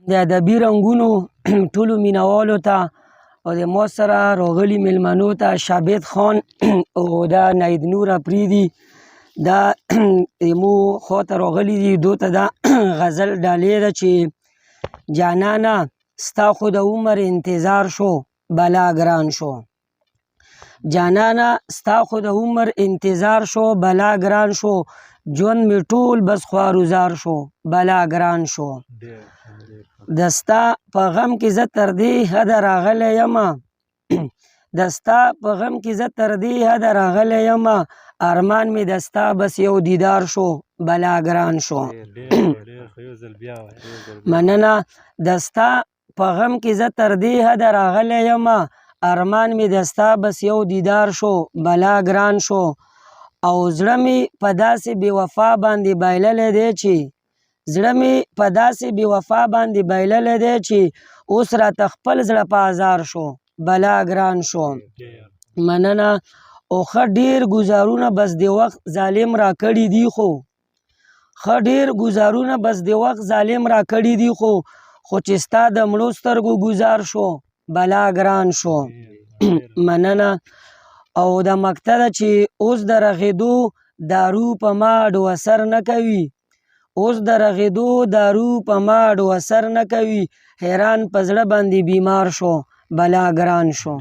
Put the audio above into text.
د ادبي رنګونو ټولو مینوالو ته او د ما سره راغلي میلمنو ته شابید خان او دا ناید نور افریدي دا مو خواته راغلي دي. دو ته دا غزل ډالۍ ده چې جانانه ستا خو د عمر انتظار شو بلا ګران شو. جانانه ستا خو د عمر انتظار شو بلا ګران شو، ژوند مې ټول بس خوارزار شو بلا ګران شو. دستا په غم کې زه تر دې حده راغلی یمه دستا په غم کې زه تر دې حده راغلی یمه، ارمان مې دستا بس یو دیدار شو بلا ګران شو. مننه. دستا په غم کې زه تر دې حده راغلی یمه، ارمان مې دستا بس یو دیدار شو بلا ګران شو. او زړه مې په داسې بې وفا باندې بایللی دی چې زړه مې په داسې بې وفا باندې بایللی دی چې اوس راته خپل زړه په ازار شو بلا ګران شو. مننه. او ښه ډېر ګزارونه بس د وخت ظالم را کړي دي خو ښه ډېر ګزارونه بس د وخت ظالم را کړي دي خو چې ستا د مړو سترګو ګزار شو بلا ګران شو. مننه. او دا مقطع ده چې اوس د رغېدو دارو په ما اډو اثر نه کوي، اوس د رغېدو دارو په ما اډو اثر نه کوي، حیران په زړه باندې بیمار شو بلا ګران شو.